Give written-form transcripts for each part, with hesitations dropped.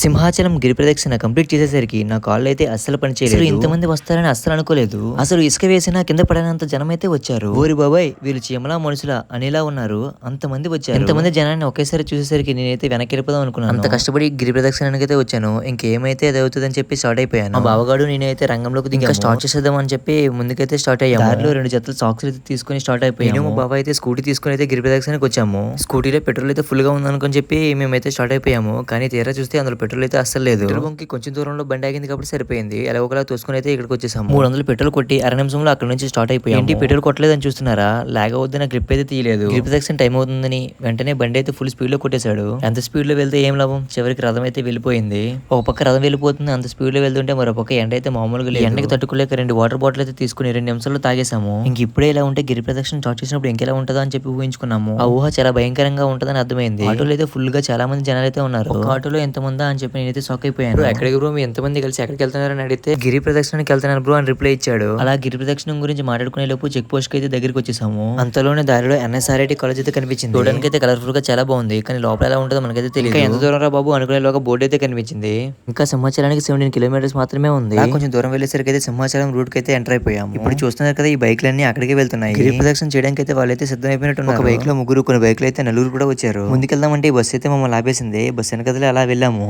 సింహాచలం గిరి ప్రదక్షిణ కంప్లీట్ చేసేసరికి నా కాళ్ళు అయితే అస్సలు పని చేయలేదు. ఇంతమంది వస్తారని అస్సలు అనుకోలేదు. అసలు ఇసుక వేసినా కింద పడనంత జనం అయితే వచ్చారు. ఓరి బాబాయ్, వీళ్ళు చీమలా మనుషులా అనేలా ఉన్నారు. అంతమంది వచ్చారు. ఇంతమంది జనాన్ని ఒకేసారి చూసేసరికి నేనైతే వెనక్కి వెళ్ళిపోదాం అనుకున్నాను. అంత కష్టపడి గిరి ప్రదక్షిణానికి అయితే వచ్చాను. ఇంకేమైతే అది అవుతుందని చెప్పి స్టార్ట్ అయిపోయాను. మా బావగాడు నేనైతే రంగంలోకి ఇంకా స్టార్ట్ చేసేద్దాం అని చెప్పి ముందుకైతే స్టార్ట్ అయ్యాము. దారిలో 2 జతలు సాక్స్ అయితే తీసుకుని స్టార్ట్ అయిపోయాము. మా బావ అయితే స్కూటీ తీసుకుని అయితే గిరి ప్రదక్షిణకి వచ్చాము. స్కూటీలో పెట్రోల్ అయితే ఫుల్ గా ఉందనుకొని చెప్పి మేమైతే స్టార్ట్ అయిపోయాము. కానీ తీరా చూస్తే అందులో పెట్రోల్ అయితే అస్సలు లేదు. పెట్రోల్ బంక్ కొంచెం దూరంలో బండి ఆగింది కాబట్టి సరిపోయింది. ఎలా ఒకలా తోసుకుని అయితే ఇక్కడికి వచ్చేసాము. 300 పెట్రోల్ కొట్టి 6 నిమిషంలో అక్కడ నుంచి స్టార్ట్ అయిపోయాము. ఏంటి పెట్రోల్ కొట్టలేదని చూస్తున్నారా? లాగ్ అవుద్ది, నా గ్రిప్ అయితే తీయలేదు. గ్రిప్ దక్షిణ టైం అవుతుందని వెంటనే బండి అయితే ఫుల్ స్పీడ్ లో కొట్టేశాడు. ఎంత స్పీడ్ లో వెళ్తే ఏం లాభం? చివరికి రథం అయితే వెళ్ళిపోయింది. ఒక పక్క రథం వెళ్ళిపోతుంది, అంత స్పీడ్ లో వెళ్తుంటే మరో పక్క ఎండ అయితే మామూలుగా లేదు. ఎండకి తట్టుకోలేక 2 వాటర్ బాటిల్ అయితే తీసుకుని 2 నిమిషాల్లో తాగేసాము. ఇంక ఇప్పుడే ఇలా ఉంటే గిరి ప్రదక్షిణ స్టార్ట్ చేసినప్పుడు ఇంకెలా ఉంటుందా అని చెప్పి ఊహించుకున్నాము. ఆ ఊహ చాలా భయంకరంగా ఉంటుందని అర్థమైంది. ఆటోలో అయితే ఫుల్ గా చాలా మంది జనాలు అయితే ఉన్నారు. ఒక ఆటోలో ఎంతమందా అని చెప్పి నేనైతే షాక్ అయిపోయాను. ఎక్కడికి బ్రో, మీ ఎంతమంది కలిసి ఎక్కడికి వెళ్తున్నారని అడిగితే గిరి ప్రదక్షిణకి వెళ్తున్నాను బ్రో అని రిప్లై ఇచ్చాడు. అలా గిరి ప్రదక్షిణం గురించి మాట్లాడుకునే లోపు చెక్ పోస్ట్ అయితే దగ్గరికి వచ్చేసాము. అంతలోనే దారిలో ఎన్ఎస్ఆర్ఐటి కాలేజ్ అయితే కనిపించింది. చూడడానికి అయితే కలర్ఫుల్ గా చాలా బాగుంది, కానీ లోపల ఎలా ఉంటుందో మనకైతే తెలియదు. ఎంత దూరం రా బాబు అనుకునేలోగా బోర్డు అయితే కనిపించింది. ఇంకా సింహాచలానికి 17 కిలోమీటర్స్ మాత్రమే ఉంది. కొంచెం దూరం వెళ్ళేసరికి అయితే సింహాచలం రూట్ కి అయితే ఎంటర్ అయిపోయాము. ఇప్పుడు చూస్తున్నారు కదా, ఈ బైక్లన్నీ అక్కడికే వెళ్తున్నాయి. గిరి ప్రదక్షిణ చేయడానికి అయితే వాళ్ళైతే సిద్ధమైపోయినట్టు. ఒక బైక్ లో ముగ్గురు, కొన్ని బైక్లు అయితే నలుగురు కూడా వచ్చారు. ముందుకెళ్దామంటే ఈ బస్సు అయితే మమ్మల్ని ఆపేసింది. బస్సు వెనకదలే అలా వెళ్ళాము.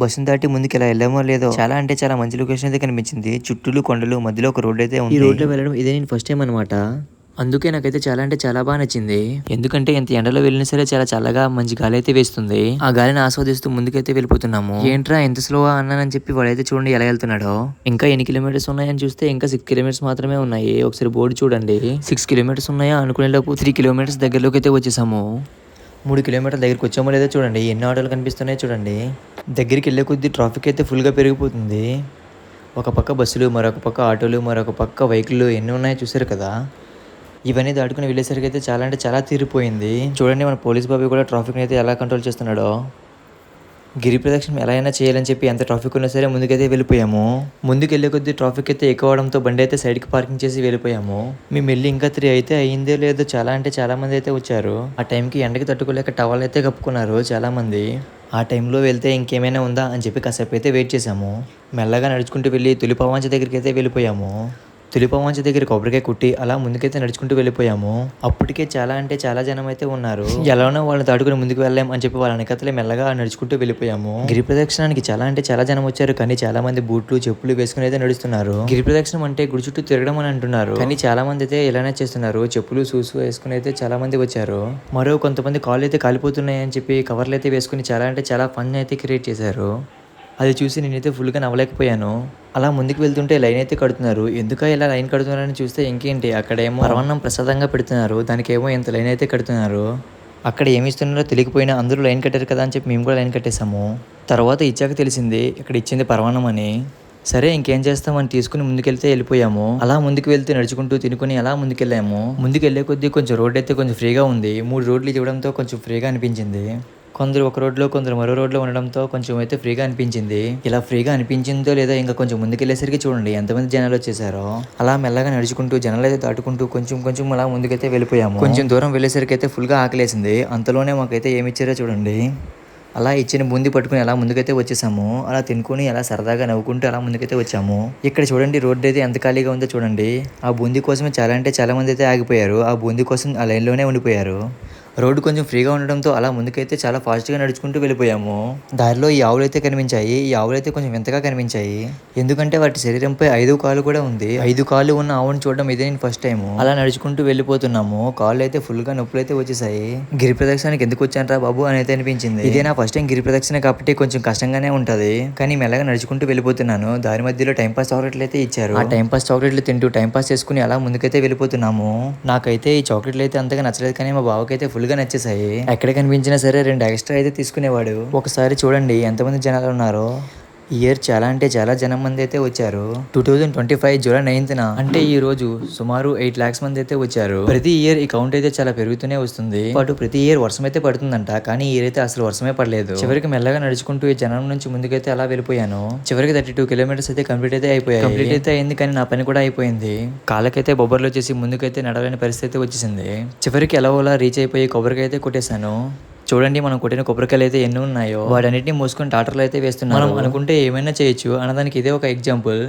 బస్సును దాటి ముందుకు ఎలా వెళ్ళామో లేదో చాలా అంటే చాలా మంచి లొకేషన్ అయితే కనిపించింది. చుట్టూలు కొండలు, మధ్యలో ఒక రోడ్ అయితే ఉంది. ఈ రోడ్ లో వెళ్ళడం ఇదే నేను ఫస్ట్ టైం అనమాట. అందుకే నాకైతే చాలా అంటే చాలా బాగా నచ్చింది. ఎందుకంటే ఎంత ఎండలో వెళ్ళినా సరే చాలా చల్లగా మంచి గాలి అయితే వేస్తుంది. ఆ గాలిని ఆస్వాదిస్తూ ముందుకైతే వెళ్ళిపోతున్నాము. ఏంట్రా ఎంత స్లోగా అన్నానని చెప్పి వాడైతే చూడండి ఎలా వెళ్తున్నాడో. ఇంకా ఎన్ని కిలోమీటర్స్ ఉన్నాయని చూస్తే ఇంకా 6 కిలోమీటర్స్ మాత్రమే ఉన్నాయి. ఒకసారి బోర్డు చూడండి, 6 కిలోమీటర్స్ ఉన్నాయా అనుకునే లోపు 3 కిలోమీటర్స్ దగ్గరలోకి అయితే వచ్చేసాము. 3 కిలోమీటర్ల దగ్గరికి వచ్చామో లేదో చూడండి, ఎన్ని ఆటోలు కనిపిస్తున్నాయో చూడండి. దగ్గరికి వెళ్ళే కొద్దీ ట్రాఫిక్ అయితే ఫుల్గా పెరిగిపోతుంది. ఒక పక్క బస్సులు, మరొక పక్క ఆటోలు, మరొక పక్క వెహికల్ ఎన్ని ఉన్నాయో చూసారు కదా. ఇవన్నీ దాటుకుని వెళ్ళేసరికి అయితే చాలా అంటే చాలా తీరిపోయింది. చూడండి మన పోలీస్ బాబు కూడా ట్రాఫిక్ని అయితే ఎలా కంట్రోల్ చేస్తున్నాడో. గిరి ప్రదక్షిణ ఎలా అయినా చేయాలని చెప్పి ఎంత ట్రాఫిక్ ఉన్నా సరే ముందుకైతే వెళ్ళిపోయాము. ముందుకు వెళ్ళే కొద్దీ ట్రాఫిక్ అయితే ఎక్కువ అవడంతో బండి అయితే సైడ్కి పార్కింగ్ చేసి వెళ్ళిపోయాము. మేము వెళ్ళి ఇంకా 3 అయితే అయ్యిందే లేదో చాలా అంటే చాలా మంది అయితే వచ్చారు. ఆ టైంకి ఎండకి తట్టుకోలేక టవల్ అయితే కప్పుకున్నారు చాలా మంది. ఆ టైంలో వెళ్తే ఇంకేమైనా ఉందా అని చెప్పి కాసేపు అయితే వెయిట్ చేసాము. మెల్లగా నడుచుకుంటూ వెళ్ళి తులిపవాంచ దగ్గరికి అయితే వెళ్ళిపోయాము. తులిపవాంచ దగ్గర కొబ్బరికాయ కుట్టి అలా ముందుకైతే నడుచుకుంటూ వెళ్ళిపోయాము. అప్పటికే చాలా అంటే చాలా జనం అయితే ఉన్నారు. ఎలానో వాళ్ళని దాటుకుని ముందుకు వెళ్ళాం అని చెప్పి వాళ్ళ వెనకతలే మెల్లగా నడుచుకుంటూ వెళ్ళిపోయాము. గిరి ప్రదక్షిణానికి చాలా అంటే చాలా జనం వచ్చారు, కానీ చాలా మంది బూట్లు చెప్పులు వేసుకుని అయితే నడుస్తున్నారు. గిరి ప్రదక్షిణం అంటే గుడి చుట్టూ తిరగడం అని అంటున్నారు, కానీ చాలా మంది అయితే ఇలానే చేస్తున్నారు. చెప్పులు షూస్ వేసుకుని అయితే చాలా మంది వచ్చారు. మరో కొంతమంది కాళ్ళు అయితే కాలిపోతున్నాయి అని చెప్పి కవర్లు అయితే వేసుకుని చాలా అంటే చాలా ఫన్ అయితే క్రియేట్ చేశారు. అది చూసి నేనైతే ఫుల్గా నవ్వలేకపోయాను. అలా ముందుకు వెళ్తుంటే లైన్ అయితే కడుతున్నారు. ఎందుక ఇలా లైన్ కడుతున్నారని చూస్తే ఇంకేంటి, అక్కడేమో పరమాన్నం ప్రసాదంగా పెడుతున్నారు, దానికేమో ఎంత లైన్ అయితే కడుతున్నారు. అక్కడ ఏమి ఇస్తున్నారో తెలియకపోయినా అందరూ లైన్ కట్టారు కదా అని చెప్పి మేము కూడా లైన్ కట్టేసాము. తర్వాత ఇచ్చాక తెలిసింది ఇక్కడ ఇచ్చింది పరమాన్నం అని. సరే ఇంకేం చేస్తామని తీసుకుని ముందుకెళ్తే వెళ్ళిపోయాము. అలా ముందుకు వెళ్తే నడుచుకుంటూ తినుకుని అలా ముందుకెళ్ళాము. ముందుకు వెళ్ళే కొద్దీ కొంచెం రోడ్ అయితే కొంచెం ఫ్రీగా ఉంది. 3 రోడ్లు ఇవ్వడంతో కొంచెం ఫ్రీగా అనిపించింది. కొందరు ఒక రోడ్లో, కొందరు మరో రోడ్లో ఉండడంతో కొంచెం అయితే ఫ్రీగా అనిపించింది. ఇలా ఫ్రీగా అనిపించిందో లేదా ఇంకా కొంచెం ముందుకెళ్ళేసరికి చూడండి ఎంతమంది జనాలు వచ్చేసారో. అలా మెల్లగా నడుచుకుంటూ జనాలు అయితే దాటుకుంటూ కొంచెం కొంచెం అలా ముందుకైతే వెళ్ళిపోయాము. కొంచెం దూరం వెళ్ళేసరికి అయితే ఫుల్గా ఆకలేసింది. అంతలోనే మాకైతే ఏమి ఇచ్చారో చూడండి. అలా ఇచ్చిన బూందీ పట్టుకుని అలా ముందుకైతే వచ్చేసాము. అలా తినుకుని అలా సరదాగా నవ్వుకుంటూ అలా ముందుకైతే వచ్చాము. ఇక్కడ చూడండి రోడ్డు అయితే ఎంత ఖాళీగా ఉందో చూడండి. ఆ బూందీ కోసమే చాలా అంటే చాలా మంది అయితే ఆగిపోయారు. ఆ బూందీ కోసం ఆ లైన్లోనే ఉండిపోయారు. రోడ్డు కొంచెం ఫ్రీగా ఉండడంతో అలా ముందుకైతే చాలా ఫాస్ట్గా నడుచుకుంటూ వెళ్ళిపోయాము. దారిలో ఈ ఆవులు అయితే కనిపించాయి. ఈ ఆవులు అయితే కొంచెం వింతగా కనిపించాయి, ఎందుకంటే వాటి శరీరంపై 5 కాళ్ళు కూడా ఉంది. 5 కాళ్ళు ఉన్న ఆవును చూడడం ఇదే నేను ఫస్ట్ టైం. అలా నడుచుకుంటూ వెళ్ళిపోతున్నాము. కాళ్ళు అయితే ఫుల్గా నొప్పులు అయితే వచ్చేసాయి. గిరి ప్రదక్షిణానికి ఎందుకు వచ్చానరా బాబు అని అయితే అనిపించింది. ఇదే నా ఫస్ట్ టైం గిరి ప్రదక్షిణ కాబట్టి కొంచెం కష్టంగానే ఉంటది, కానీ మెల్లగా నడుచుకుంటూ వెళ్ళిపోతున్నాను. దారి మధ్యలో టైంపాస్ చాక్లెట్లు అయితే ఇచ్చారు. ఆ టైంపాస్ చాక్లెట్లు తింటూ టైంపాస్ చేసుకుని అలా ముందుకైతే వెళ్ళిపోతున్నాము. నాకైతే ఈ చాక్లెట్లు అయితే అంతగా నచ్చలేదు, కానీ మా బావకైతే ఫుల్ గా నచ్చేసాయి. ఎక్కడ కనిపించినా సరే 2 ఎక్స్ట్రా అయితే తీసుకునేవాడు. ఒకసారి చూడండి ఎంతమంది జనాలు ఉన్నారో. ఈ ఇయర్ చాలా అంటే చాలా జనం మంది అయితే వచ్చారు. 2025 జూలై 9న అంటే ఈ రోజు సుమారు 8 lakhs మంది అయితే వచ్చారు. ప్రతి ఇయర్ ఈ కౌంట్ అయితే చాలా పెరుగుతూనే వస్తుంది. ప్రతి ఇయర్ వర్షం అయితే పడుతుందంట, కానీ ఈ ఇయర్ అయితే అసలు వర్షమే పడలేదు. చివరికి మెల్లగా నడుచుకుంటూ ఈ జనం నుంచి ముందుకైతే అలా వెళ్ళిపోయాను. చివరికి 32 కిలోమీటర్స్ అయితే కంప్లీట్ అయితే అయిపోయాయి. కంప్లీట్ అయితే అయింది, కానీ నా పని కూడా అయిపోయింది. కాళ్ళకైతే బొబ్బర్లు వచ్చేసి ముందుకైతే నడవలేని పరిస్థితి వచ్చేసింది. చివరికి ఎలా రీచ్ అయిపోయి కొబ్బరికాయ అయితే కొట్టేశాను. చూడండి మనం కొట్టిన కొబ్బరికాయలు అయితే ఎన్ని ఉన్నాయో వాటన్నిటిని మూసుకొని టాటర్లు అయితే వేస్తున్నారు. మనం అనుకుంటే ఏమైనా చేయొచ్చు అన్నదానికి ఇదే ఒక ఎగ్జాంపుల్.